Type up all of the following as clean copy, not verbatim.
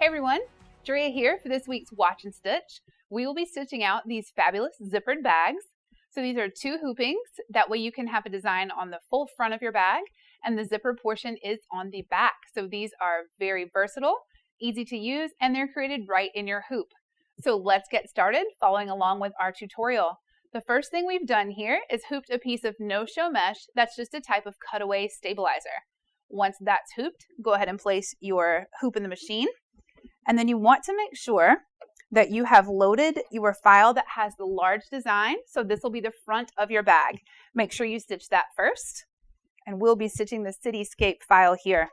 Hey everyone, Drea here for this week's Watch and Stitch. We will be stitching out these fabulous zippered bags. So these are two hoopings, that way you can have a design on the full front of your bag and the zipper portion is on the back. So these are very versatile, easy to use, and they're created right in your hoop. So let's get started following along with our tutorial. The first thing we've done here is hooped a piece of no-show mesh that's just a type of cutaway stabilizer. Once that's hooped, go ahead and place your hoop in the machine. And then you want to make sure that you have loaded your file that has the large design. So this will be the front of your bag. Make sure you stitch that first. And we'll be stitching the cityscape file here.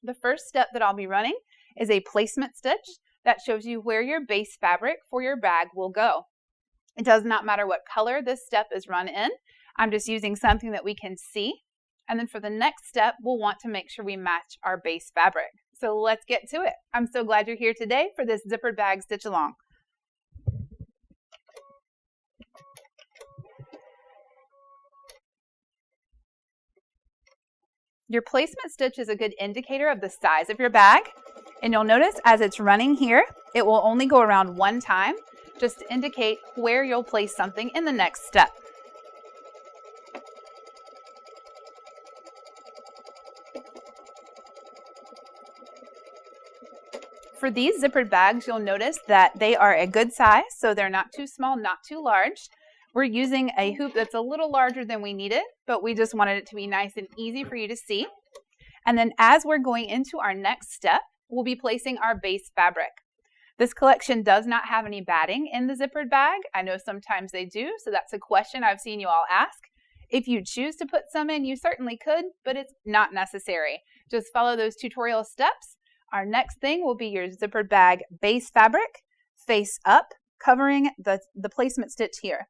The first step that I'll be running is a placement stitch that shows you where your base fabric for your bag will go. It does not matter what color this step is run in. I'm just using something that we can see. And then for the next step, we'll want to make sure we match our base fabric. So let's get to it. I'm so glad you're here today for this zippered bag stitch along. Your placement stitch is a good indicator of the size of your bag. And you'll notice as it's running here, it will only go around one time, just to indicate where you'll place something in the next step. For these zippered bags, you'll notice that they are a good size, so they're not too small, not too large. We're using a hoop that's a little larger than we needed, but we just wanted it to be nice and easy for you to see. And then as we're going into our next step, we'll be placing our base fabric. This collection does not have any batting in the zippered bag. I know sometimes they do, so that's a question I've seen you all ask. If you choose to put some in, you certainly could, but it's not necessary. Just follow those tutorial steps. Our next thing will be your zippered bag base fabric, face up, covering the placement stitch here.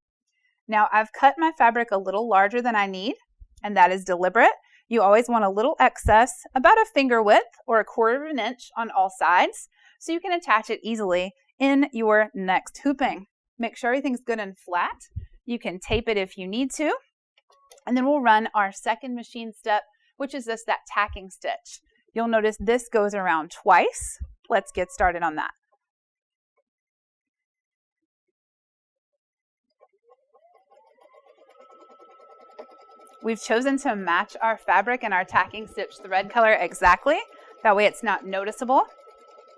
Now I've cut my fabric a little larger than I need, and that is deliberate. You always want a little excess, about a finger width or 1/4 of an inch on all sides, so you can attach it easily in your next hooping. Make sure everything's good and flat. You can tape it if you need to. And then we'll run our second machine step, which is just that tacking stitch. You'll notice this goes around twice. Let's get started on that. We've chosen to match our fabric and our tacking stitch thread color exactly. That way it's not noticeable,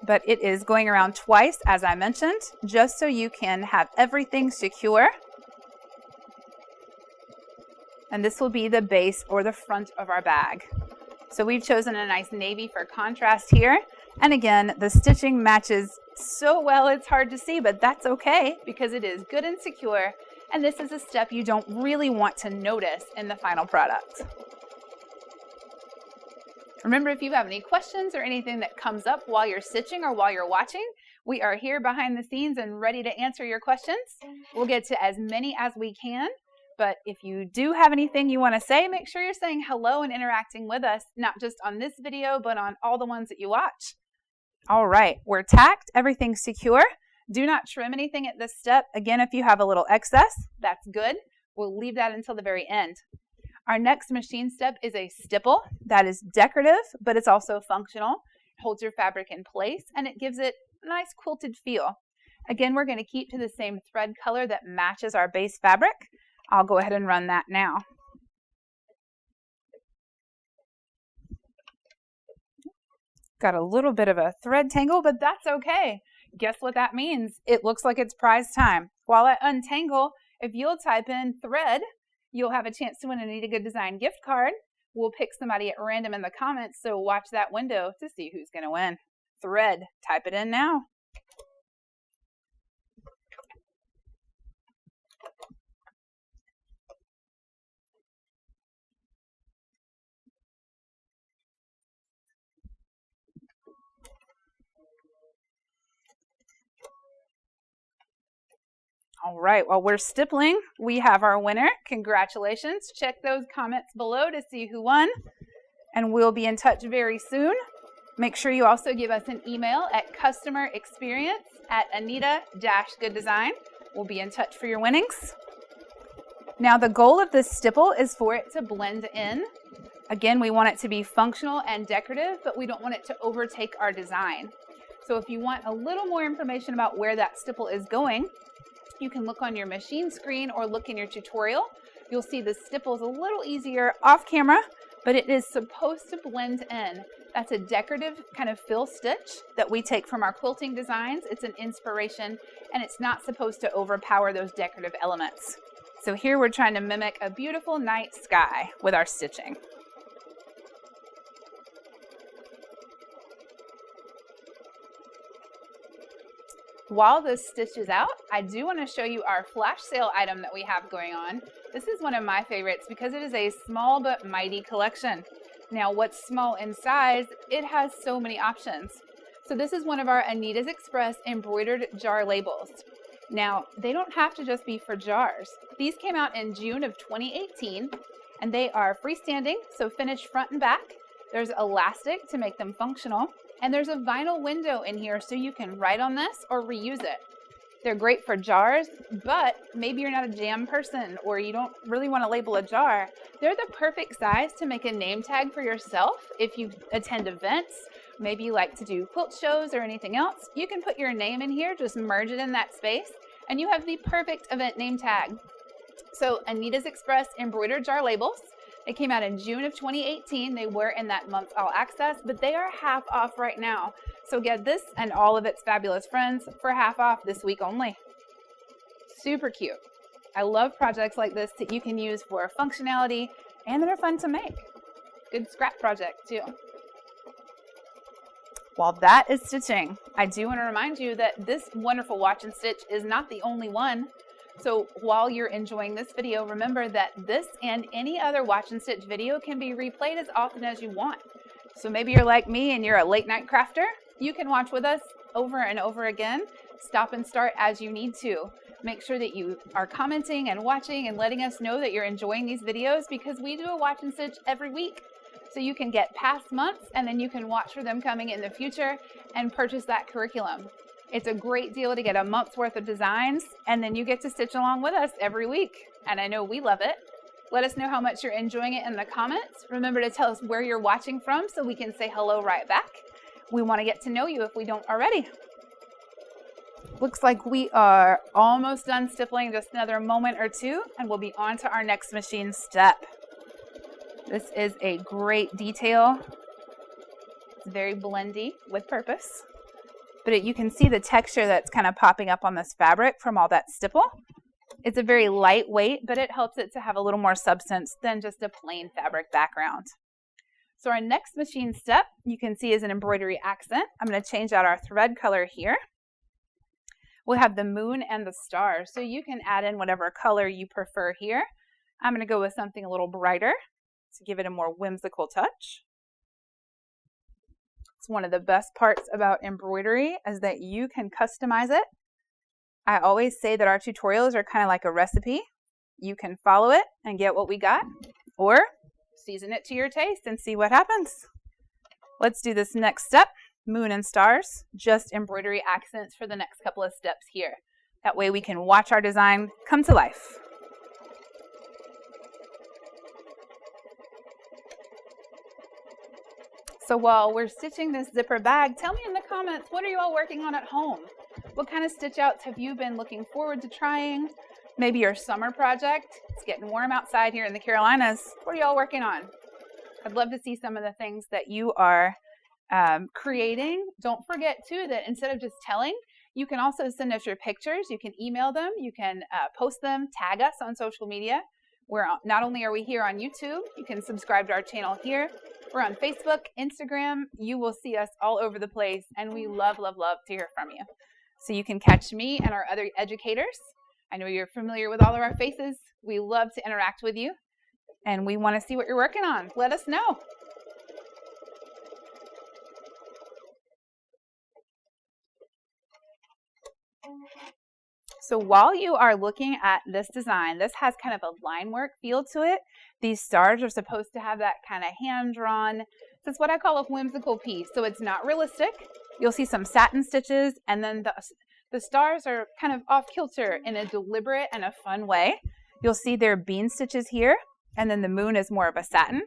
but it is going around twice, as I mentioned, just so you can have everything secure. And this will be the base or the front of our bag. So we've chosen a nice navy for contrast here. And again, the stitching matches so well it's hard to see, but that's okay because it is good and secure. And this is a step you don't really want to notice in the final product. Remember, if you have any questions or anything that comes up while you're stitching or while you're watching, we are here behind the scenes and ready to answer your questions. We'll get to as many as we can. But if you do have anything you want to say, make sure you're saying hello and interacting with us, not just on this video, but on all the ones that you watch. All right, we're tacked, everything's secure. Do not trim anything at this step. Again, if you have a little excess, that's good. We'll leave that until the very end. Our next machine step is a stipple. That is decorative, but it's also functional. It holds your fabric in place and it gives it a nice quilted feel. Again, we're going to keep to the same thread color that matches our base fabric. I'll go ahead and run that now. Got a little bit of a thread tangle, but that's okay. Guess what that means? It looks like it's prize time. While I untangle, if you'll type in thread, you'll have a chance to win an Anita Goodesign gift card. We'll pick somebody at random in the comments, so watch that window to see who's going to win. Thread, type it in now. All right, while we're stippling, we have our winner. Congratulations. Check those comments below to see who won. And we'll be in touch very soon. Make sure you also give us an email at customerexperience@Anita-Goodesign. We'll be in touch for your winnings. Now the goal of this stipple is for it to blend in. Again, we want it to be functional and decorative, but we don't want it to overtake our design. So if you want a little more information about where that stipple is going, you can look on your machine screen or look in your tutorial. You'll see the stipple is a little easier off camera, but it is supposed to blend in. That's a decorative kind of fill stitch that we take from our quilting designs. It's an inspiration, and it's not supposed to overpower those decorative elements. So here we're trying to mimic a beautiful night sky with our stitching. While this stitches out, I do want to show you our flash sale item that we have going on. This is one of my favorites because it is a small but mighty collection. Now, what's small in size, it has so many options. So this is one of our Anita's Express embroidered jar labels. Now, they don't have to just be for jars. These came out in June of 2018, and they are freestanding, so finished front and back. There's elastic to make them functional. And there's a vinyl window in here so you can write on this or reuse it. They're great for jars, but maybe you're not a jam person or you don't really want to label a jar. They're the perfect size to make a name tag for yourself if you attend events. Maybe you like to do quilt shows or anything else. You can put your name in here, just merge it in that space, and you have the perfect event name tag. So Anita's Express embroidered jar labels. They came out in June of 2018. They were in that month's all access, but they are half off right now. So get this and all of its fabulous friends for half off this week only. Super cute. I love projects like this that you can use for functionality and that are fun to make. Good scrap project too. While that is stitching, I do want to remind you that this wonderful watch and stitch is not the only one. So while you're enjoying this video, remember that this and any other watch and stitch video can be replayed as often as you want. So maybe you're like me and you're a late night crafter. You can watch with us over and over again. Stop and start as you need to. Make sure that you are commenting and watching and letting us know that you're enjoying these videos because we do a watch and stitch every week. So you can get past months and then you can watch for them coming in the future and purchase that curriculum. It's a great deal to get a month's worth of designs, and then you get to stitch along with us every week. And I know we love it. Let us know how much you're enjoying it in the comments. Remember to tell us where you're watching from so we can say hello right back. We want to get to know you if we don't already. Looks like we are almost done stippling, just another moment or two, and we'll be on to our next machine step. This is a great detail. It's very blendy with purpose. But you can see the texture that's kind of popping up on this fabric from all that stipple. It's a very lightweight, but it helps it to have a little more substance than just a plain fabric background. So our next machine step, you can see, is an embroidery accent. I'm going to change out our thread color here. We'll have the moon and the stars, so you can add in whatever color you prefer here. I'm going to go with something a little brighter to give it a more whimsical touch. It's one of the best parts about embroidery is that you can customize it. I always say that our tutorials are kind of like a recipe. You can follow it and get what we got, or season it to your taste and see what happens. Let's do this next step, moon and stars, just embroidery accents for the next couple of steps here. That way we can watch our design come to life. So while we're stitching this zipper bag, tell me in the comments, what are you all working on at home? What kind of stitch outs have you been looking forward to trying? Maybe your summer project. It's getting warm outside here in the Carolinas. What are y'all working on? I'd love to see some of the things that you are creating. Don't forget too that instead of just telling, you can also send us your pictures. You can email them. You can post them, tag us on social media. Not only are we here on YouTube, you can subscribe to our channel here. We're on Facebook, Instagram. You will see us all over the place, and we love, love, love to hear from you. So you can catch me and our other educators. I know you're familiar with all of our faces. We love to interact with you, and we want to see what you're working on. Let us know. So while you are looking at this design, this has kind of a line work feel to it. These stars are supposed to have that kind of hand-drawn, this is what I call a whimsical piece. So it's not realistic. You'll see some satin stitches, and then the stars are kind of off-kilter in a deliberate and a fun way. You'll see there are bean stitches here, and then the moon is more of a satin.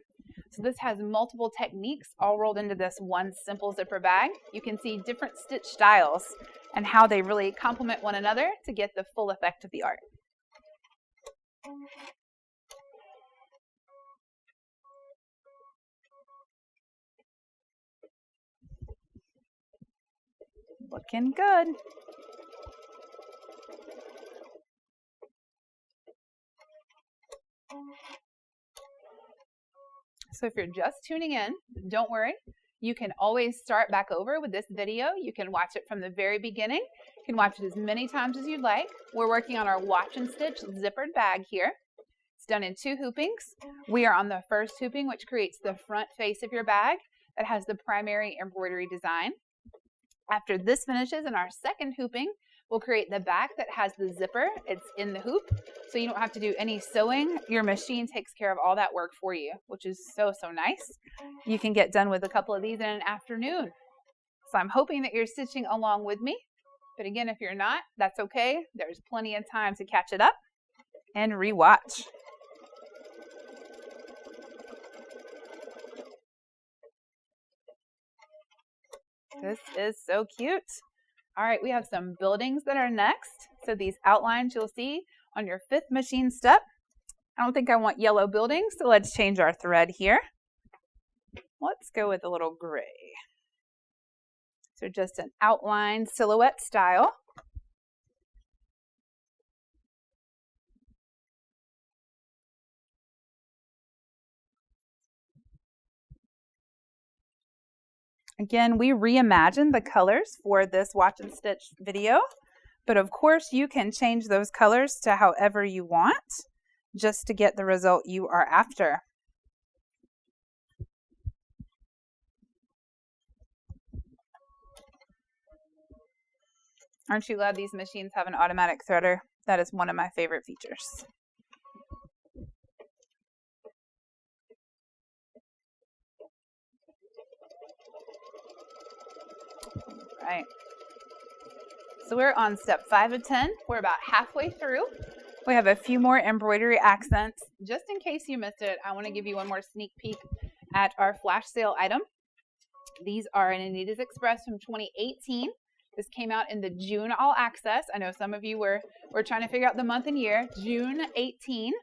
So this has multiple techniques all rolled into this one simple zipper bag. You can see different stitch styles and how they really complement one another to get the full effect of the art. Looking good. So if you're just tuning in, don't worry. You can always start back over with this video. You can watch it from the very beginning. You can watch it as many times as you'd like. We're working on our watch and stitch zippered bag here. It's done in 2 hoopings. We are on the first hooping, which creates the front face of your bag that has the primary embroidery design. After this finishes in our second hooping, we'll create the back that has the zipper. It's in the hoop, so you don't have to do any sewing. Your machine takes care of all that work for you, which is so nice. You can get done with a couple of these in an afternoon. So I'm hoping that you're stitching along with me. But again, if you're not, that's okay. There's plenty of time to catch it up and rewatch. This is so cute. All right, we have some buildings that are next. So these outlines you'll see on your 5th machine step. I don't think I want yellow buildings, so let's change our thread here. Let's go with a little gray. So just an outline silhouette style. Again, we reimagined the colors for this watch and stitch video, but of course you can change those colors to however you want just to get the result you are after. Aren't you glad these machines have an automatic threader? That is one of my favorite features. Right. So we're on step 5 of 10. We're about halfway through. We have a few more embroidery accents. Just in case you missed it, I want to give you one more sneak peek at our flash sale item. These are an Anita's Express from 2018. This came out in the June All Access. I know some of you were trying to figure out the month and year. June 18.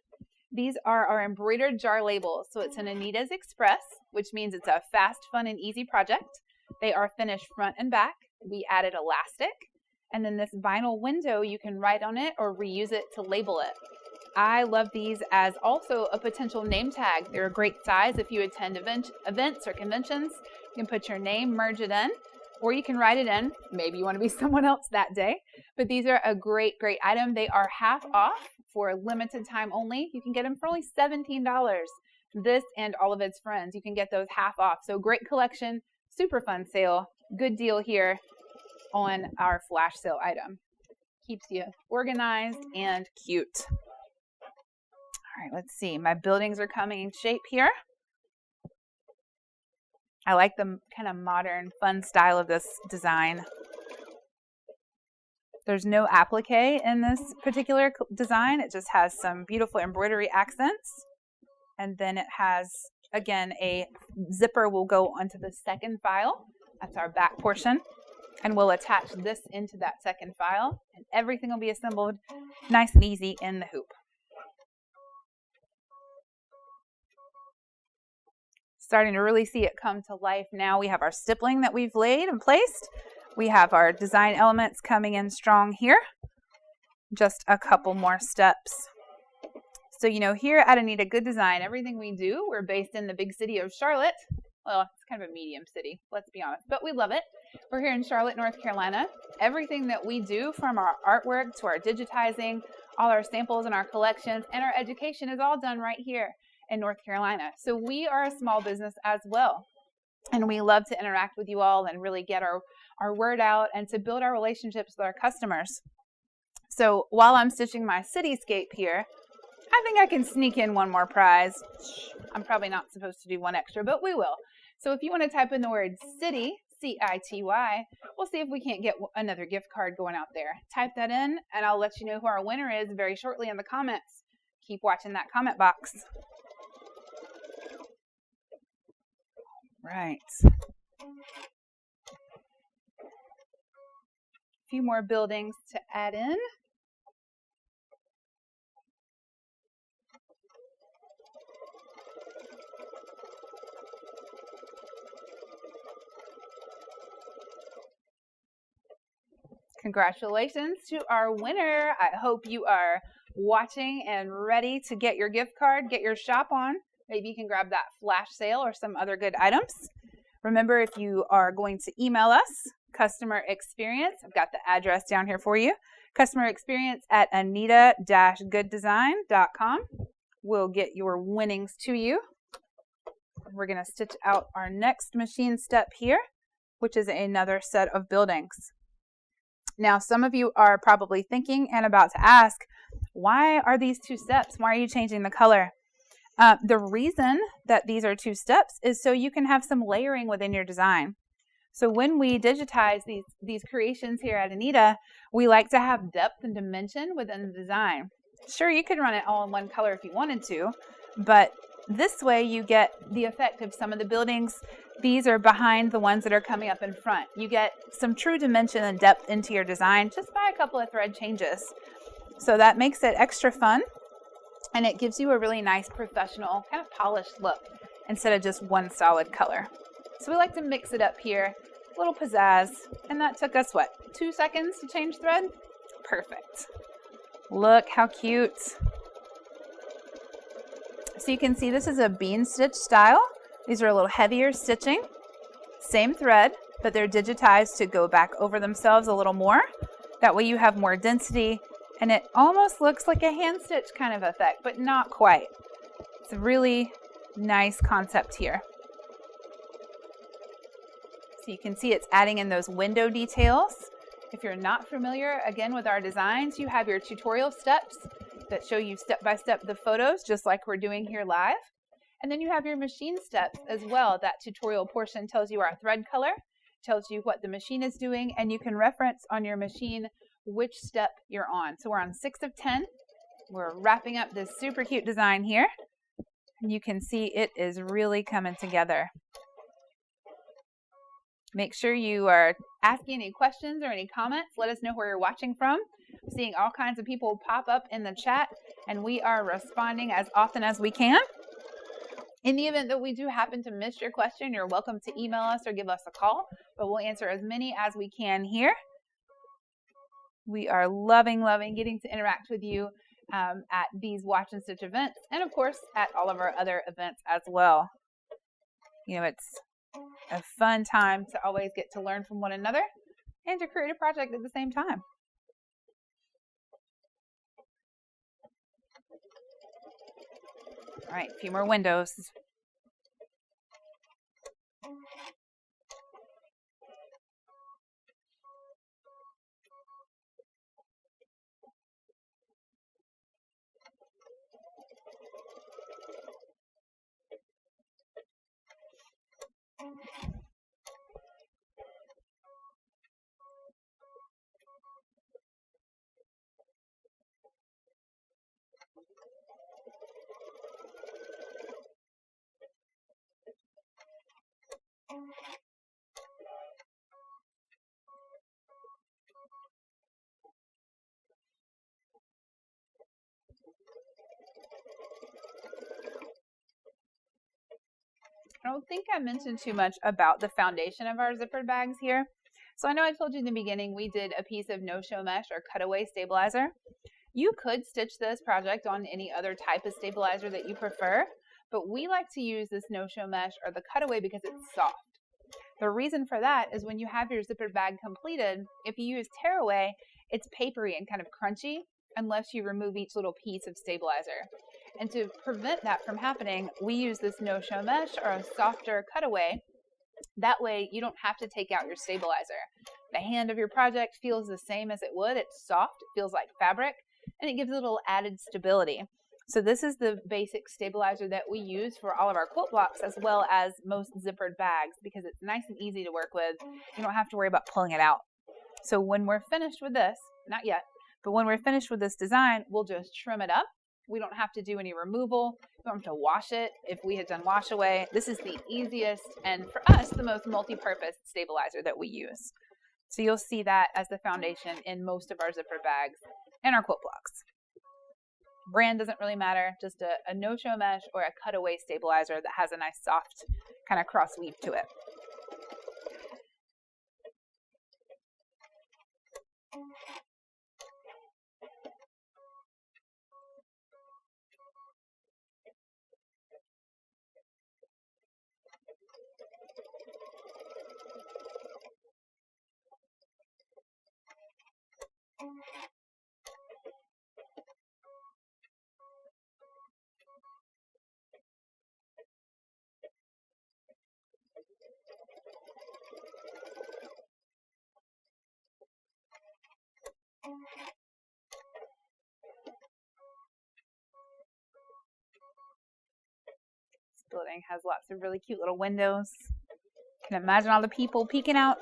These are our embroidered jar labels. So it's an Anita's Express, which means it's a fast, fun, and easy project. They are finished front and back. We added elastic, and then this vinyl window, you can write on it or reuse it to label it. I love these as also a potential name tag. They're a great size if you attend events or conventions. You can put your name, merge it in, or you can write it in. Maybe you want to be someone else that day. But these are a great item. They are half off for a limited time only. You can get them for only $17. This and all of its friends, you can get those half off. So great collection, super fun sale. Good deal here on our flash sale item. Keeps you organized and cute. All right, let's see. My buildings are coming in shape here. I like the kind of modern, fun style of this design. There's no applique in this particular design. It just has some beautiful embroidery accents. And then it has, again, a zipper will go onto the second file. That's our back portion. And we'll attach this into that second file. And everything will be assembled nice and easy in the hoop. Starting to really see it come to life now. We have our stippling that we've laid and placed. We have our design elements coming in strong here. Just a couple more steps. So, you know, here at Anita Goodesign, everything we do, we're based in the big city of Charlotte. Well, it's kind of a medium city, let's be honest, but we love it. We're here in Charlotte, North Carolina. Everything that we do, from our artwork to our digitizing, all our samples and our collections and our education, is all done right here in North Carolina. So we are a small business as well. And we love to interact with you all and really get our word out and to build our relationships with our customers. So while I'm stitching my cityscape here, I think I can sneak in one more prize. I'm probably not supposed to do one extra, but we will. So if you want to type in the word city, C-I-T-Y, we'll see if we can't get another gift card going out there. Type that in, and I'll let you know who our winner is very shortly in the comments. Keep watching that comment box. Right. A few more buildings to add in. Congratulations to our winner. I hope you are watching and ready to get your gift card, get your shop on. Maybe you can grab that flash sale or some other good items. Remember, if you are going to email us, customer experience, I've got the address down here for you, customer experience at Anita-Goodesign.com. We'll get your winnings to you. We're going to stitch out our next machine step here, which is another set of buildings. Now, some of you are probably thinking and about to ask, why are these two steps? Why are you changing the color? The reason that these are two steps is so you can have some layering within your design. So when we digitize these creations here at Anita, we like to have depth and dimension within the design. Sure, you could run it all in one color if you wanted to, but this way you get the effect of some of the buildings. These are behind the ones that are coming up in front. You get some true dimension and depth into your design just by a couple of thread changes. So that makes it extra fun, and it gives you a really nice professional kind of polished look instead of just one solid color. So we like to mix it up here, a little pizzazz, and that took us, what, 2 seconds to change thread? Perfect. Look how cute. So you can see this is a bean stitch style. These are a little heavier stitching, same thread, but they're digitized to go back over themselves a little more. That way you have more density, and it almost looks like a hand stitch kind of effect, but not quite. It's a really nice concept here. So you can see it's adding in those window details. If you're not familiar, again, with our designs, you have your tutorial steps that show you step-by-step the photos, just like we're doing here live. And then you have your machine steps as well. That tutorial portion tells you our thread color, tells you what the machine is doing, and you can reference on your machine which step you're on. So we're on 6 of 10. We're wrapping up this super cute design here. And you can see it is really coming together. Make sure you are asking any questions or any comments. Let us know where you're watching from. I'm seeing all kinds of people pop up in the chat, and we are responding as often as we can. In the event that we do happen to miss your question, you're welcome to email us or give us a call, but we'll answer as many as we can here. We are loving getting to interact with you at these Watch and Stitch events, and of course at all of our other events as well. You know, it's a fun time to always get to learn from one another and to create a project at the same time. All right, a few more windows. I don't think I mentioned too much about the foundation of our zippered bags here. So I know I told you in the beginning we did a piece of no-show mesh or cutaway stabilizer. You could stitch this project on any other type of stabilizer that you prefer, but we like to use this no-show mesh or the cutaway because it's soft. The reason for that is when you have your zippered bag completed, if you use tearaway, it's papery and kind of crunchy unless you remove each little piece of stabilizer. And to prevent that from happening, we use this no-show mesh or a softer cutaway. That way you don't have to take out your stabilizer. The hand of your project feels the same as it would. It's soft, it feels like fabric, and it gives a little added stability. So this is the basic stabilizer that we use for all of our quilt blocks as well as most zippered bags because it's nice and easy to work with. You don't have to worry about pulling it out. So when we're finished with this, not yet, but when we're finished with this design, we'll just trim it up We don't have to do any removal. We don't have to wash it if we had done wash away. This is the easiest and for us the most multi-purpose stabilizer that we use. So you'll see that as the foundation in most of our zipper bags and our quilt blocks. Brand doesn't really matter, just a no-show mesh or a cutaway stabilizer that has a nice soft kind of cross weave to it. This building has lots of really cute little windows. You can imagine all the people peeking out.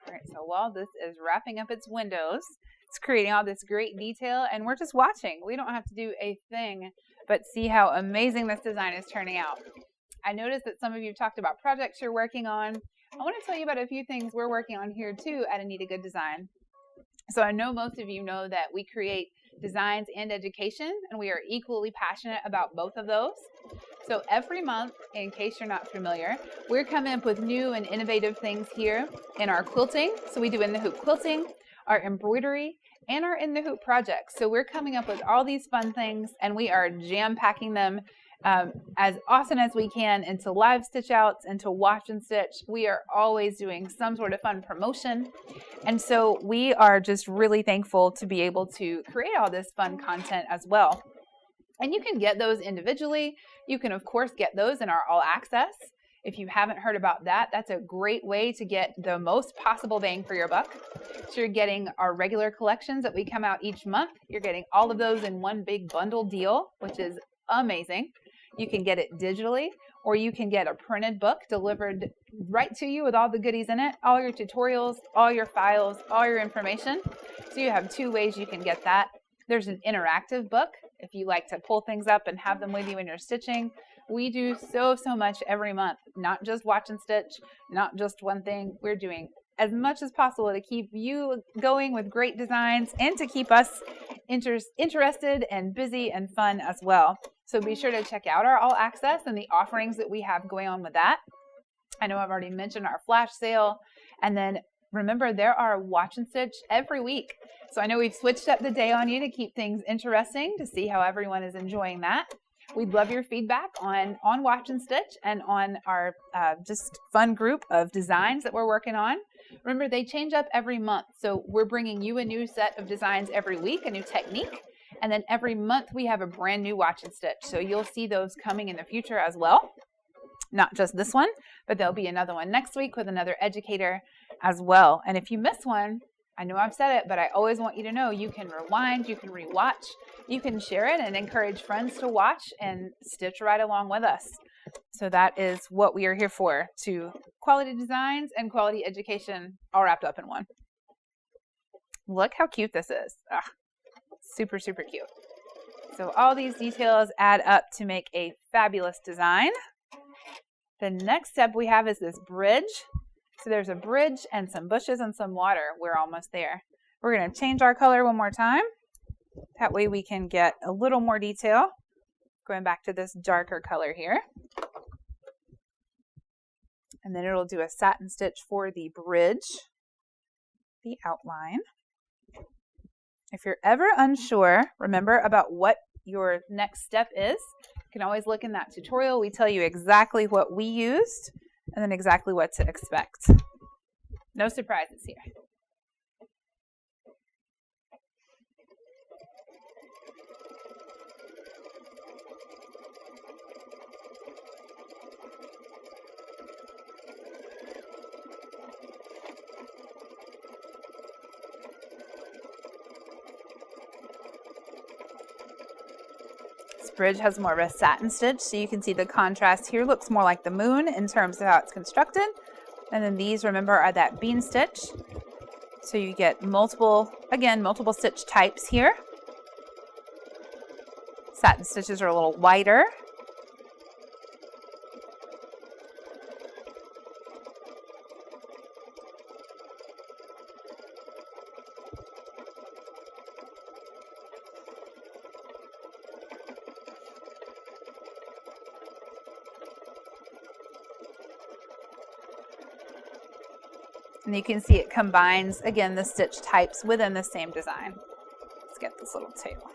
All right, so while this is wrapping up its windows, it's creating all this great detail, and we're just watching. We don't have to do a thing but see how amazing this design is turning out. I noticed that some of you talked about projects you're working on. I want to tell you about a few things we're working on here too at Anita Goodesign. So I know most of you know that we create designs and education, and we are equally passionate about both of those. So every month, in case you're not familiar, we're coming up with new and innovative things here in our quilting. So we do in the hoop quilting, our embroidery, and our in the hoop projects. So we're coming up with all these fun things, and we are jam-packing them as often as we can into live stitch outs, into watch and stitch. We are always doing some sort of fun promotion. And so we are just really thankful to be able to create all this fun content as well. And you can get those individually. You can, of course, get those in our all access. If you haven't heard about that, that's a great way to get the most possible bang for your buck. So you're getting our regular collections that we come out each month. You're getting all of those in one big bundle deal, which is amazing. You can get it digitally, or you can get a printed book delivered right to you with all the goodies in it, all your tutorials, all your files, all your information. So you have two ways you can get that. There's an interactive book if you like to pull things up and have them with you when you're stitching. We do so much every month, not just watch and stitch, not just one thing. We're doing as much as possible to keep you going with great designs and to keep us interested and busy and fun as well. So be sure to check out our all access and the offerings that we have going on with that. I know I've already mentioned our flash sale. And then remember, there are watch and stitch every week. So I know we've switched up the day on you to keep things interesting, to see how everyone is enjoying that. We'd love your feedback on watch and stitch and on our just fun group of designs that we're working on. Remember, they change up every month. So we're bringing you a new set of designs every week, a new technique. And then every month we have a brand new watch and stitch. So you'll see those coming in the future as well. Not just this one, but there'll be another one next week with another educator as well. And if you miss one, I know I've said it, but I always want you to know you can rewind, you can rewatch, you can share it and encourage friends to watch and stitch right along with us. So that is what we are here for, to quality designs and quality education all wrapped up in one. Look how cute this is. Super cute. So all these details add up to make a fabulous design. The next step we have is this bridge. So there's a bridge and some bushes and some water. We're almost there. We're going to change our color one more time. That way we can get a little more detail. Going back to this darker color here. And then it'll do a satin stitch for the bridge, the outline. If you're ever unsure, remember about what your next step is. You can always look in that tutorial. We tell you exactly what we used and then exactly what to expect. No surprises here. This bridge has more of a satin stitch, so you can see the contrast here looks more like the moon in terms of how it's constructed. And then these, remember, are that bean stitch. So you get multiple stitch types here. Satin stitches are a little wider. And you can see it combines, again, the stitch types within the same design. Let's get this little tail.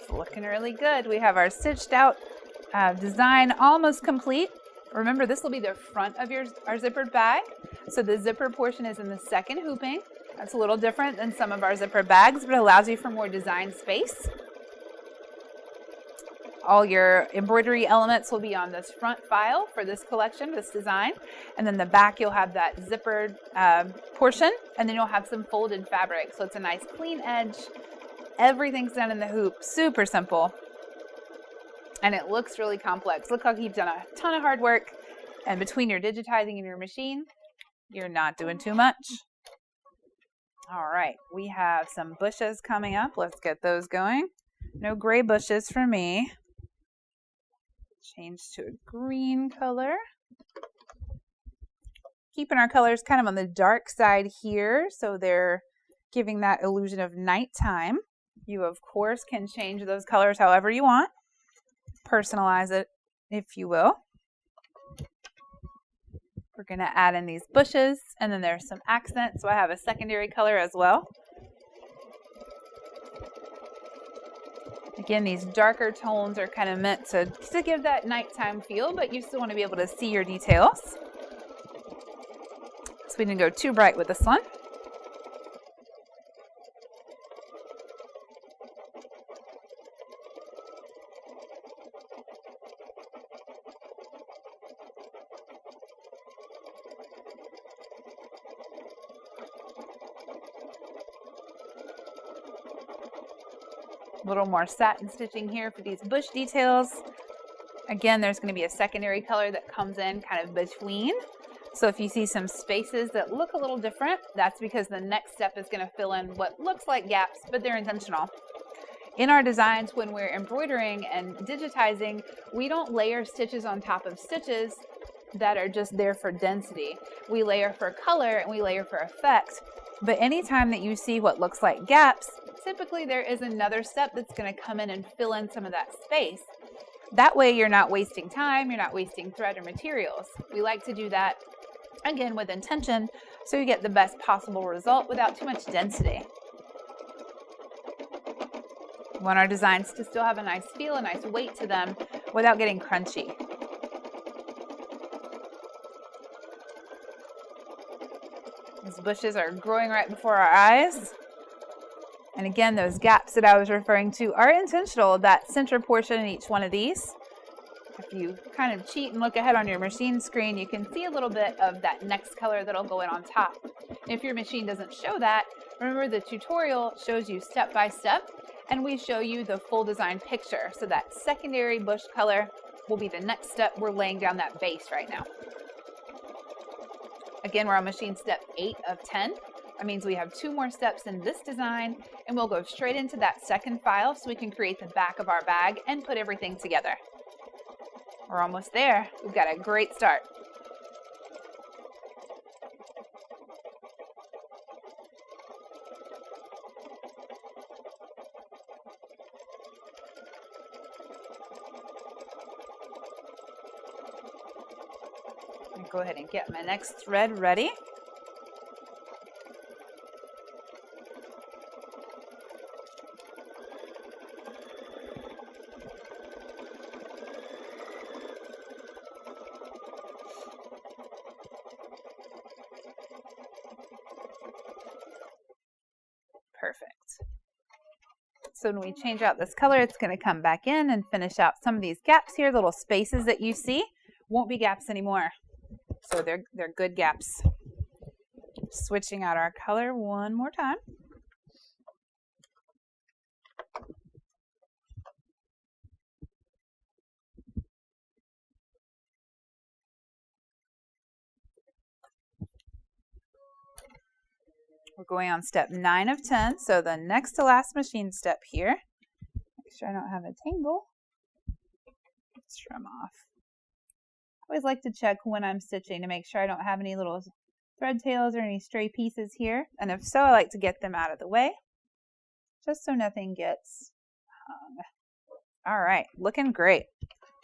Looking really good. We have our stitched out design almost complete. Remember, this will be the front of our zippered bag. So the zipper portion is in the second hooping. That's a little different than some of our zipper bags, but it allows you for more design space. All your embroidery elements will be on this front file for this collection, this design. And then the back, you'll have that zippered portion, and then you'll have some folded fabric. So it's a nice clean edge. Everything's done in the hoop, super simple, and it looks really complex. Look like you've done a ton of hard work, and between your digitizing and your machine, you're not doing too much. All right, we have some bushes coming up. Let's get those going. No gray bushes for me. Change to a green color. Keeping our colors kind of on the dark side here, so they're giving that illusion of nighttime. You, of course, can change those colors however you want. Personalize it, if you will. We're going to add in these bushes, and then there's some accents, so I have a secondary color as well. Again, these darker tones are kind of meant to give that nighttime feel, but you still want to be able to see your details. So we didn't go too bright with this one. A little more satin stitching here for these bush details. Again, there's going to be a secondary color that comes in kind of between. So if you see some spaces that look a little different, that's because the next step is going to fill in what looks like gaps, but they're intentional. In our designs, when we're embroidering and digitizing, we don't layer stitches on top of stitches that are just there for density. We layer for color and we layer for effect. But anytime that you see what looks like gaps, typically there is another step that's going to come in and fill in some of that space. That way you're not wasting time, you're not wasting thread or materials. We like to do that Again, with intention, so you get the best possible result without too much density. We want our designs to still have a nice feel, a nice weight to them without getting crunchy. These bushes are growing right before our eyes. And again, those gaps that I was referring to are intentional, that center portion in each one of these. If you kind of cheat and look ahead on your machine screen, you can see a little bit of that next color that'll go in on top. If your machine doesn't show that, remember the tutorial shows you step by step, and we show you the full design picture. So that secondary bush color will be the next step. We're laying down that base right now. Again, we're on machine step 8 of 10. That means we have 2 more steps in this design, and we'll go straight into that second file so we can create the back of our bag and put everything together. We're almost there. We've got a great start. I'll go ahead and get my next thread ready. Perfect. So when we change out this color, it's going to come back in and finish out some of these gaps here, little spaces that you see won't be gaps anymore. So they're good gaps. Switching out our color one more time. We're going on step 9 of 10, so the next to last machine step here. Make sure I don't have a tangle. Let's trim off. I always like to check when I'm stitching to make sure I don't have any little thread tails or any stray pieces here. And if so, I like to get them out of the way, just so nothing gets hung. All right, looking great.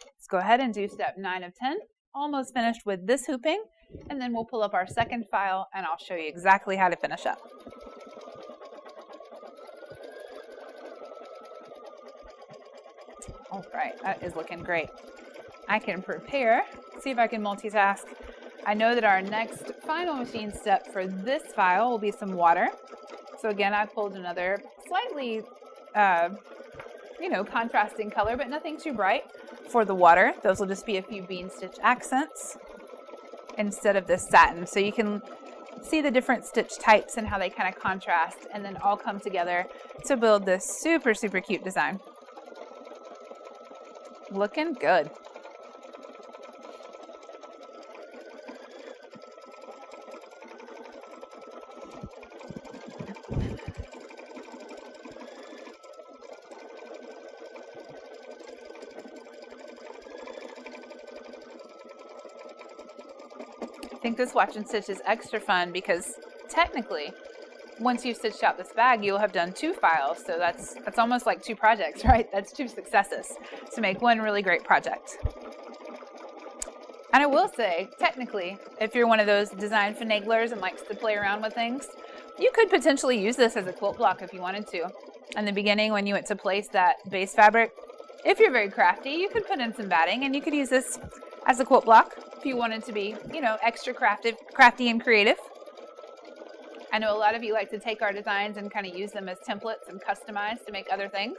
Let's go ahead and do step 9 of 10. Almost finished with this hooping. And then we'll pull up our second file and I'll show you exactly how to finish up. All right, that is looking great. I can prepare, see if I can multitask. I know that our next final machine step for this file will be some water. So again, I pulled another slightly, contrasting color, but nothing too bright for the water. Those will just be a few bean stitch accents instead of this satin. So you can see the different stitch types and how they kind of contrast and then all come together to build this super, super cute design. Looking good. I think this watch and stitch is extra fun because technically, once you've stitched out this bag, you'll have done 2 files. So that's almost like 2 projects, right? That's 2 successes to make one really great project. And I will say, technically, if you're one of those design finaglers and likes to play around with things, you could potentially use this as a quilt block if you wanted to. In the beginning, when you went to place that base fabric, if you're very crafty, you could put in some batting and you could use this as a quilt block if you wanted to be, extra crafty and creative. I know a lot of you like to take our designs and kind of use them as templates and customize to make other things.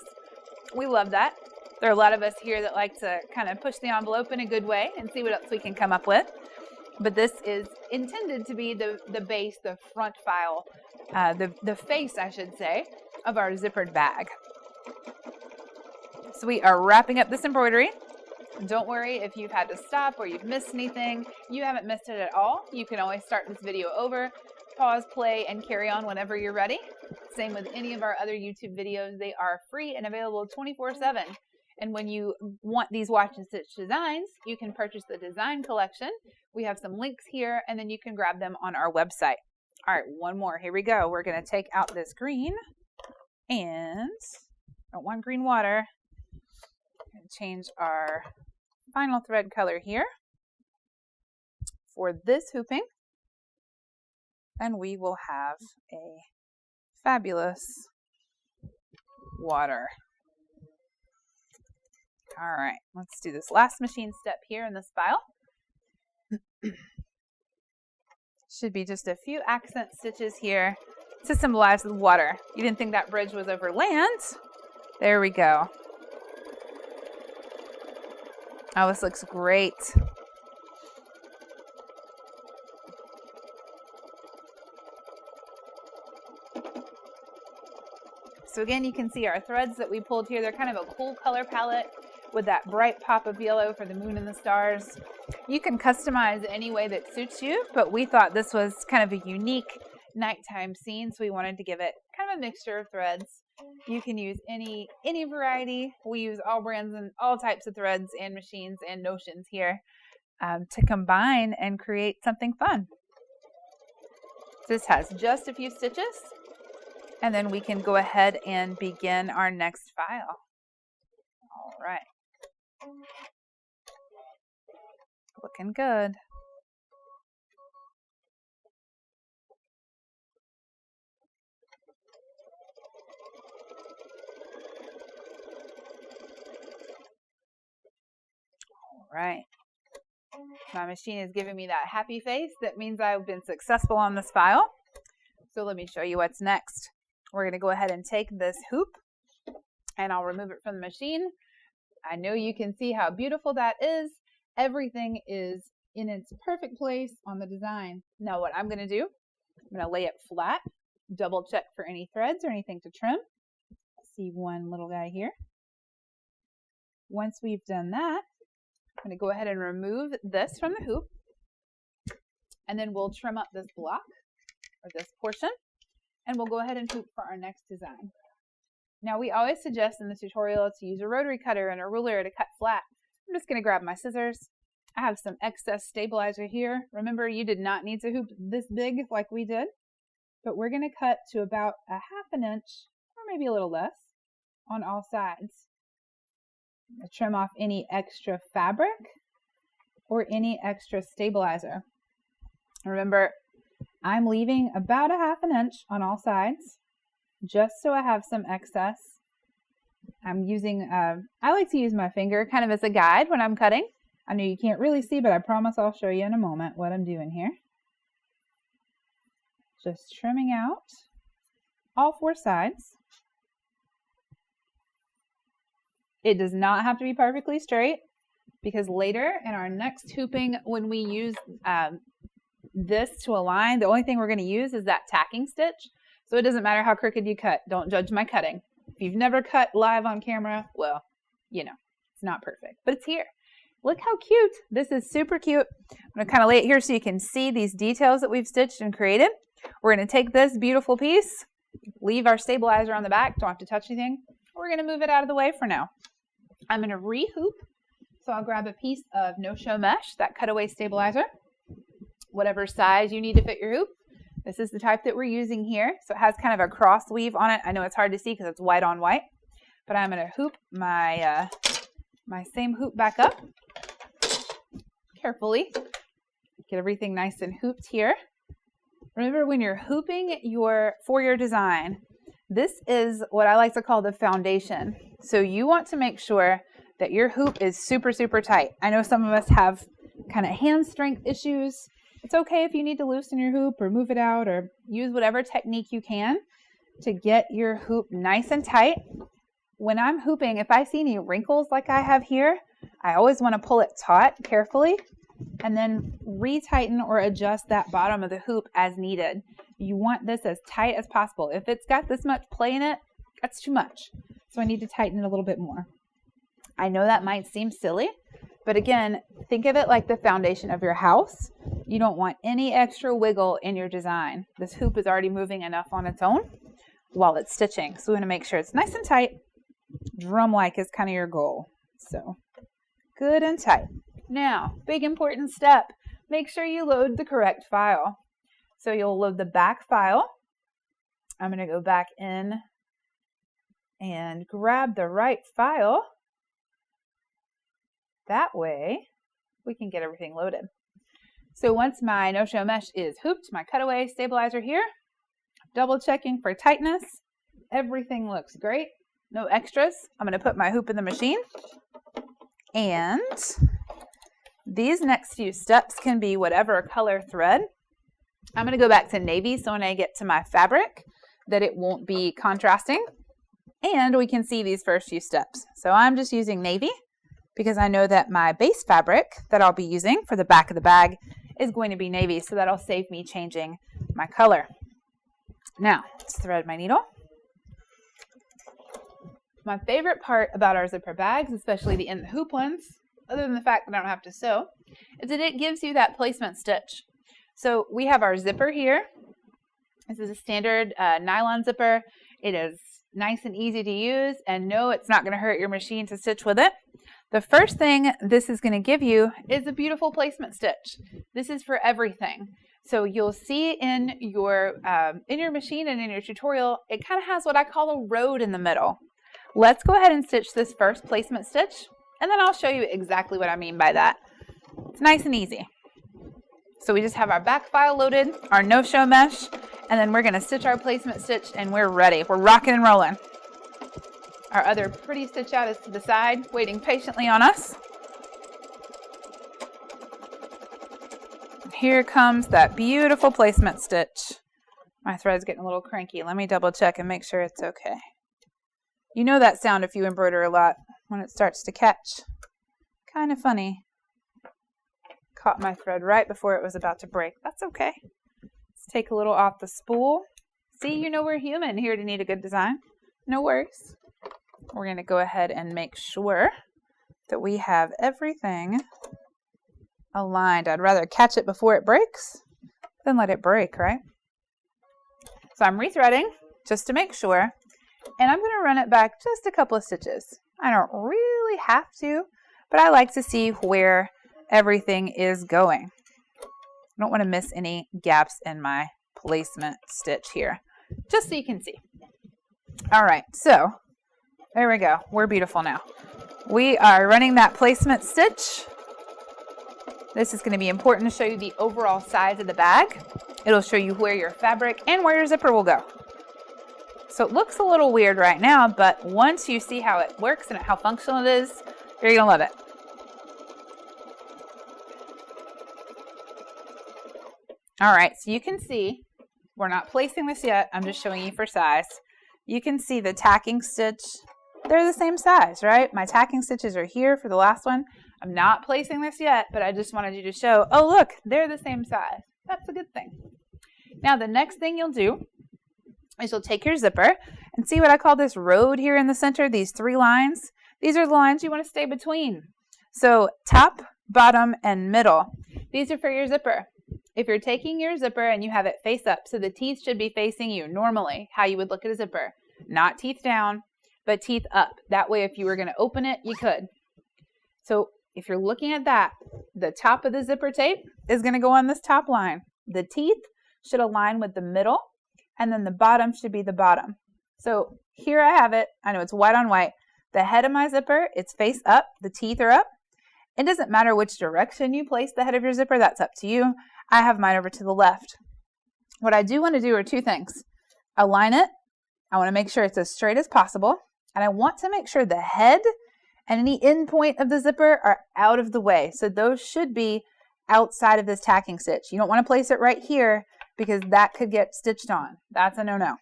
We love that. There are a lot of us here that like to kind of push the envelope in a good way and see what else we can come up with. But this is intended to be the base, the front file, the face, I should say, of our zippered bag. So we are wrapping up this embroidery. Don't worry if you've had to stop or you've missed anything. You haven't missed it at all. You can always start this video over, pause, play, and carry on whenever you're ready. Same with any of our other YouTube videos. They are free and available 24/7. And when you want these watch and stitch designs, you can purchase the design collection. We have some links here, and then you can grab them on our website. All right, one more. Here we go. We're going to take out this green, and don't want green water. And change our final thread color here for this hooping. and we will have a fabulous water. All right, let's do this last machine step here in this file. Should be just a few accent stitches here to symbolize the water. You didn't think that bridge was over land? There we go. Oh, this looks great. So again, you can see our threads that we pulled here. They're kind of a cool color palette with that bright pop of yellow for the moon and the stars. You can customize any way that suits you, but we thought this was kind of a unique nighttime scene, so we wanted to give it kind of a mixture of threads. You can use any variety. We use all brands and all types of threads and machines and notions here to combine and create something fun. This has just a few stitches, and then we can go ahead and begin our next file. All right. Looking good. All right. My machine is giving me that happy face. That means I've been successful on this file. So let me show you what's next. We're going to go ahead and take this hoop and I'll remove it from the machine. I know you can see how beautiful that is. Everything is in its perfect place on the design. Now what I'm going to do, I'm going to lay it flat, double check for any threads or anything to trim. See one little guy here. Once we've done that, I'm going to go ahead and remove this from the hoop, and then we'll trim up this block or this portion, and we'll go ahead and hoop for our next design. Now we always suggest in the tutorial to use a rotary cutter and a ruler to cut flat. I'm just going to grab my scissors. I have some excess stabilizer here. Remember, you did not need to hoop this big like we did, but we're going to cut to about a ½ inch or maybe a little less on all sides. I'll trim off any extra fabric or any extra stabilizer. Remember, I'm leaving about a ½ inch on all sides just so I have some excess. I'm using, I like to use my finger kind of as a guide when I'm cutting. I know you can't really see, but I promise I'll show you in a moment what I'm doing here. Just trimming out all 4 sides. It does not have to be perfectly straight because later in our next hooping, when we use this to align, the only thing we're going to use is that tacking stitch. So it doesn't matter how crooked you cut. Don't judge my cutting. If you've never cut live on camera, well, you know, it's not perfect, but it's here. Look how cute. This is super cute. I'm going to kind of lay it here so you can see these details that we've stitched and created. We're going to take this beautiful piece, leave our stabilizer on the back, don't have to touch anything. We're going to move it out of the way for now. I'm going to re-hoop. So I'll grab a piece of no-show mesh, that cutaway stabilizer, whatever size you need to fit your hoop. This is the type that we're using here. So it has kind of a cross weave on it. I know it's hard to see because it's white on white, but I'm going to hoop my, my same hoop back up carefully. Get everything nice and hooped here. Remember, when you're hooping for your design, this is what I like to call the foundation. So you want to make sure that your hoop is super, super tight. I know some of us have kind of hand strength issues. It's okay if you need to loosen your hoop or move it out or use whatever technique you can to get your hoop nice and tight. When I'm hooping, if I see any wrinkles like I have here, I always want to pull it taut carefully and then retighten or adjust that bottom of the hoop as needed. You want this as tight as possible. If it's got this much play in it, that's too much. So I need to tighten it a little bit more. I know that might seem silly, but again, think of it like the foundation of your house. You don't want any extra wiggle in your design. This hoop is already moving enough on its own while it's stitching. So we want to make sure it's nice and tight. Drum-like is kind of your goal. So good and tight. Now, big important step. Make sure you load the correct file. So you'll load the back file. I'm going to go back in and grab the right file. That way we can get everything loaded. So once my no-show mesh is hooped, my cutaway stabilizer here, double checking for tightness. Everything looks great. No extras. I'm going to put my hoop in the machine. And these next few steps can be whatever color thread. I'm going to go back to navy so when I get to my fabric that it won't be contrasting. And we can see these first few steps. So I'm just using navy because I know that my base fabric that I'll be using for the back of the bag is going to be navy, so that'll save me changing my color. Now, let's thread my needle. My favorite part about our zipper bags, especially the in the hoop ones, other than the fact that I don't have to sew, is that it gives you that placement stitch. So we have our zipper here. This is a standard nylon zipper. It is nice and easy to use, and no, it's not going to hurt your machine to stitch with it. The first thing this is going to give you is a beautiful placement stitch. This is for everything. So you'll see in your machine and in your tutorial, it kind of has what I call a road in the middle. Let's go ahead and stitch this first placement stitch, and then I'll show you exactly what I mean by that. It's nice and easy. So we just have our back file loaded, our no-show mesh, and then we're going to stitch our placement stitch, and we're ready. We're rocking and rolling. Our other pretty stitch out is to the side, waiting patiently on us. Here comes that beautiful placement stitch. My thread's getting a little cranky. Let me double check and make sure it's okay. You know that sound if you embroider a lot, when it starts to catch. Kind of funny. Caught my thread right before it was about to break. That's okay. Let's take a little off the spool. See, you know we're human here to Anita Goodesign. No worries. We're going to go ahead and make sure that we have everything aligned. I'd rather catch it before it breaks than let it break, right? So I'm rethreading just to make sure, and I'm going to run it back just a couple of stitches. I don't really have to, but I like to see where everything is going. I don't want to miss any gaps in my placement stitch here, just so you can see. All right, so there we go. We're beautiful now. We are running that placement stitch. This is going to be important to show you the overall size of the bag. It'll show you where your fabric and where your zipper will go. So it looks a little weird right now, but once you see how it works and how functional it is, you're going to love it. All right, so you can see, we're not placing this yet. I'm just showing you for size. You can see the tacking stitch. They're the same size, right? My tacking stitches are here for the last one. I'm not placing this yet, but I just wanted you to show, oh, look, they're the same size. That's a good thing. Now, the next thing you'll do is you'll take your zipper and see what I call this road here in the center, these 3 lines. These are the lines you want to stay between. So top, bottom, and middle. These are for your zipper. If you're taking your zipper and you have it face up, so the teeth should be facing you normally, how you would look at a zipper. Not teeth down, but teeth up. That way, if you were going to open it, you could. So if you're looking at that, the top of the zipper tape is going to go on this top line. The teeth should align with the middle, and then the bottom should be the bottom. So here I have it. I know it's white on white. The head of my zipper, it's face up. The teeth are up. It doesn't matter which direction you place the head of your zipper. That's up to you. I have mine over to the left. What I do want to do are 2 things. Align it. I want to make sure it's as straight as possible. And I want to make sure the head and any end point of the zipper are out of the way. So those should be outside of this tacking stitch. You don't want to place it right here because that could get stitched on. That's a no-no.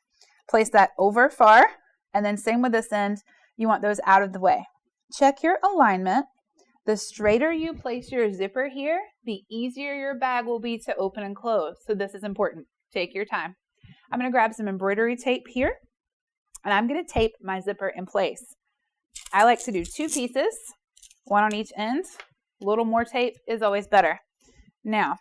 Place that over far, and then same with this end. You want those out of the way. Check your alignment. The straighter you place your zipper here, the easier your bag will be to open and close. So this is important. Take your time. I'm going to grab some embroidery tape here, and I'm going to tape my zipper in place. I like to do 2 pieces, 1 on each end. A little more tape is always better. Now,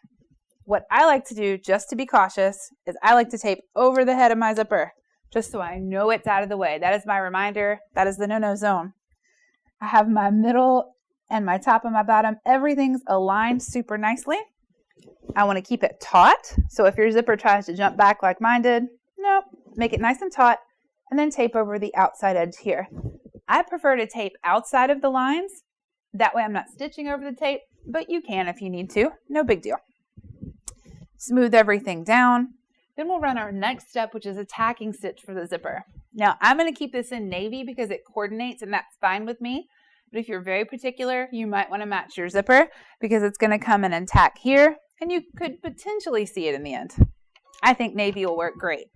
what I like to do, just to be cautious, is I like to tape over the head of my zipper, just so I know it's out of the way. That is my reminder. That is the no-no zone. I have my middle and my top and my bottom. Everything's aligned super nicely. I want to keep it taut. So if your zipper tries to jump back like mine did, nope, make it nice and taut, and then tape over the outside edge here. I prefer to tape outside of the lines. That way I'm not stitching over the tape, but you can if you need to. No big deal. Smooth everything down. Then we'll run our next step, which is a tacking stitch for the zipper. Now, I'm going to keep this in navy because it coordinates and that's fine with me. But if you're very particular, you might want to match your zipper because it's going to come in and tack here, and you could potentially see it in the end. I think navy will work great,